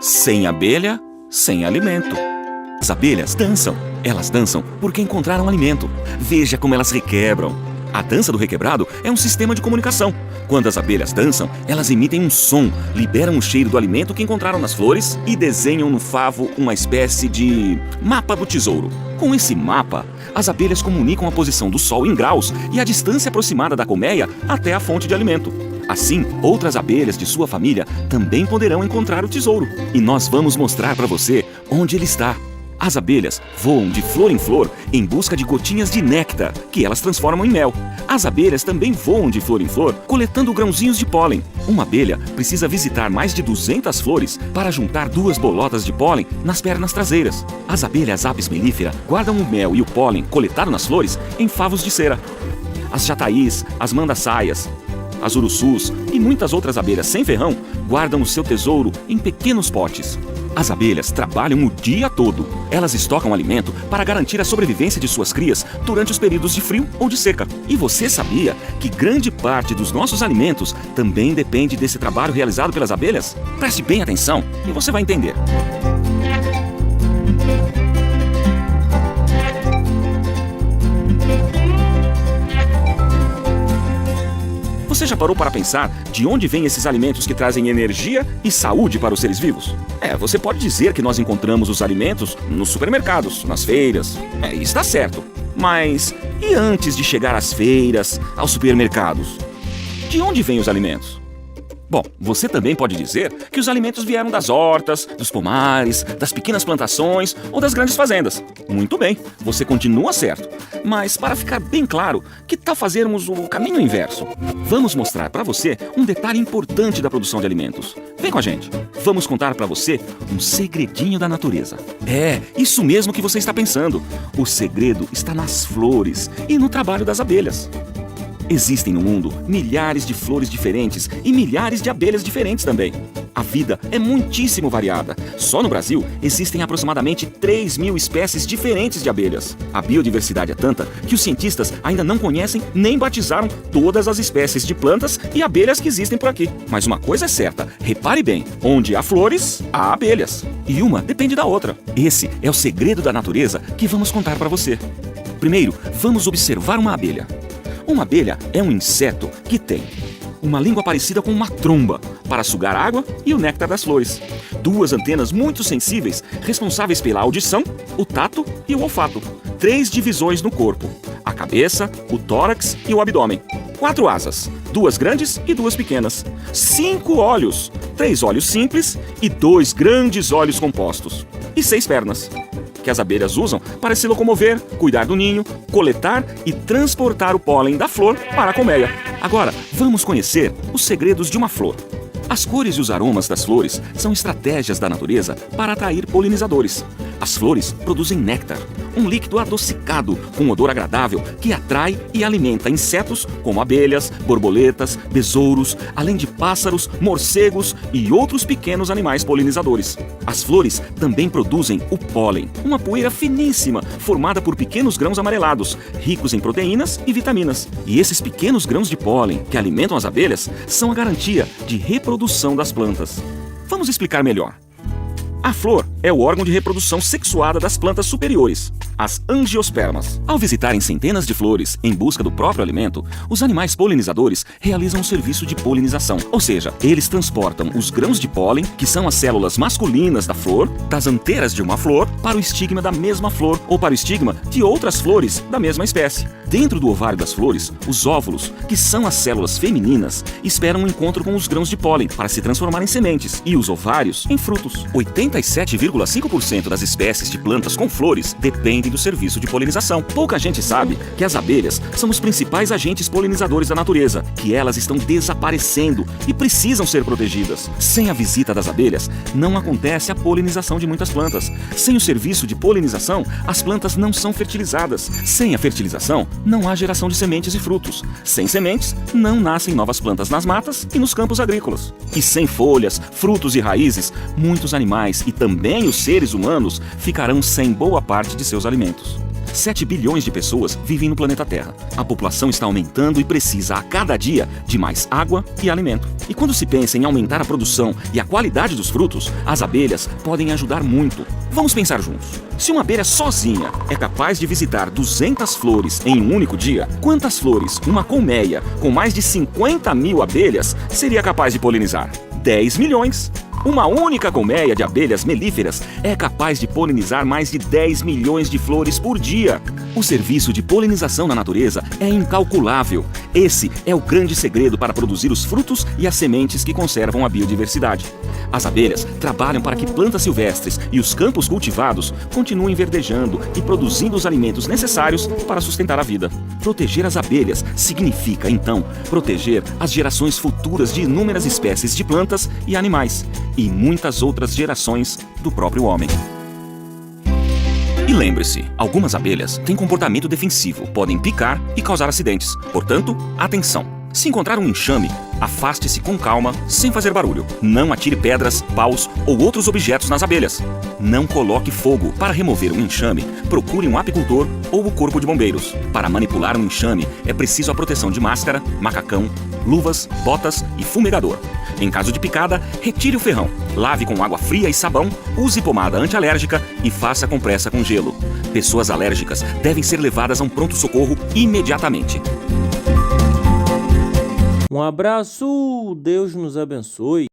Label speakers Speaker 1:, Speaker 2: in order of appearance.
Speaker 1: Sem abelha, sem alimento. As abelhas dançam. Elas dançam porque encontraram alimento. Veja como elas requebram. A dança do requebrado é um sistema de comunicação. Quando as abelhas dançam, elas emitem um som, liberam o cheiro do alimento que encontraram nas flores e desenham no favo uma espécie de mapa do tesouro. Com esse mapa, as abelhas comunicam a posição do sol em graus e a distância aproximada da colmeia até a fonte de alimento. Assim, outras abelhas de sua família também poderão encontrar o tesouro. E nós vamos mostrar para você onde ele está. As abelhas voam de flor em flor em busca de gotinhas de néctar, que elas transformam em mel. As abelhas também voam de flor em flor, coletando grãozinhos de pólen. Uma abelha precisa visitar mais de 200 flores para juntar 2 bolotas de pólen nas pernas traseiras. As abelhas Apis mellifera guardam o mel e o pólen coletado nas flores em favos de cera. As jataís, as mandaçaias, as urussus e muitas outras abelhas sem ferrão guardam o seu tesouro em pequenos potes. As abelhas trabalham o dia todo. Elas estocam alimento para garantir a sobrevivência de suas crias durante os períodos de frio ou de seca. E você sabia que grande parte dos nossos alimentos também depende desse trabalho realizado pelas abelhas? Preste bem atenção e você vai entender. Você já parou para pensar de onde vêm esses alimentos que trazem energia e saúde para os seres vivos? Você pode dizer que nós encontramos os alimentos nos supermercados, nas feiras. Está certo. Mas e antes de chegar às feiras, aos supermercados? De onde vêm os alimentos? Bom, você também pode dizer que os alimentos vieram das hortas, dos pomares, das pequenas plantações ou das grandes fazendas. Muito bem, você continua certo. Mas para ficar bem claro, que tal fazermos o caminho inverso? Vamos mostrar para você um detalhe importante da produção de alimentos. Vem com a gente. Vamos contar para você um segredinho da natureza. Isso mesmo que você está pensando. O segredo está nas flores e no trabalho das abelhas. Existem no mundo milhares de flores diferentes e milhares de abelhas diferentes também. A vida é muitíssimo variada. Só no Brasil existem aproximadamente 3.000 espécies diferentes de abelhas. A biodiversidade é tanta que os cientistas ainda não conhecem nem batizaram todas as espécies de plantas e abelhas que existem por aqui. Mas uma coisa é certa, repare bem, onde há flores, há abelhas. E uma depende da outra. Esse é o segredo da natureza que vamos contar para você. Primeiro, vamos observar uma abelha. Uma abelha é um inseto que tem uma língua parecida com uma tromba para sugar água e o néctar das flores. 2 antenas muito sensíveis responsáveis pela audição, o tato e o olfato. 3 divisões no corpo: a cabeça, o tórax e o abdômen. 4 asas, 2 grandes e 2 pequenas. 5 olhos, 3 olhos simples e 2 grandes olhos compostos. E 6 pernas, que as abelhas usam para se locomover, cuidar do ninho, coletar e transportar o pólen da flor para a colmeia. Agora, vamos conhecer os segredos de uma flor. As cores e os aromas das flores são estratégias da natureza para atrair polinizadores. As flores produzem néctar, um líquido adocicado com um odor agradável que atrai e alimenta insetos como abelhas, borboletas, besouros, além de pássaros, morcegos e outros pequenos animais polinizadores. As flores também produzem o pólen, uma poeira finíssima formada por pequenos grãos amarelados, ricos em proteínas e vitaminas. E esses pequenos grãos de pólen que alimentam as abelhas são a garantia de reprodução das plantas. Vamos explicar melhor. A flor é o órgão de reprodução sexuada das plantas superiores, as angiospermas. Ao visitarem centenas de flores em busca do próprio alimento, os animais polinizadores realizam um serviço de polinização, ou seja, eles transportam os grãos de pólen, que são as células masculinas da flor, das anteras de uma flor, para o estigma da mesma flor ou para o estigma de outras flores da mesma espécie. Dentro do ovário das flores, os óvulos, que são as células femininas, esperam um encontro com os grãos de pólen para se transformar em sementes e os ovários em frutos. 87,5% das espécies de plantas com flores dependem do serviço de polinização. Pouca gente sabe que as abelhas são os principais agentes polinizadores da natureza, que elas estão desaparecendo e precisam ser protegidas. Sem a visita das abelhas, não acontece a polinização de muitas plantas. Sem o serviço de polinização, as plantas não são fertilizadas. Sem a fertilização, não há geração de sementes e frutos. Sem sementes, não nascem novas plantas nas matas e nos campos agrícolas. E sem folhas, frutos e raízes, muitos animais e também os seres humanos ficarão sem boa parte de seus alimentos. 7 bilhões de pessoas vivem no planeta Terra. A população está aumentando e precisa a cada dia de mais água e alimento. E quando se pensa em aumentar a produção e a qualidade dos frutos, as abelhas podem ajudar muito. Vamos pensar juntos. Se uma abelha sozinha é capaz de visitar 200 flores em um único dia, quantas flores uma colmeia com mais de 50 mil abelhas seria capaz de polinizar? 10 milhões. Uma única colmeia de abelhas melíferas é capaz de polinizar mais de 10 milhões de flores por dia. O serviço de polinização na natureza é incalculável. Esse é o grande segredo para produzir os frutos e as sementes que conservam a biodiversidade. As abelhas trabalham para que plantas silvestres e os campos cultivados continuem verdejando e produzindo os alimentos necessários para sustentar a vida. Proteger as abelhas significa, então, proteger as gerações futuras de inúmeras espécies de plantas e animais, e muitas outras gerações do próprio homem. E lembre-se, algumas abelhas têm comportamento defensivo, podem picar e causar acidentes. Portanto, atenção! Se encontrar um enxame, afaste-se com calma, sem fazer barulho. Não atire pedras, paus ou outros objetos nas abelhas. Não coloque fogo. Para remover um enxame, procure um apicultor ou o corpo de bombeiros. Para manipular um enxame, é preciso a proteção de máscara, macacão, luvas, botas e fumegador. Em caso de picada, retire o ferrão. Lave com água fria e sabão, use pomada antialérgica e faça compressa com gelo. Pessoas alérgicas devem ser levadas a um pronto-socorro imediatamente.
Speaker 2: Um abraço, Deus nos abençoe.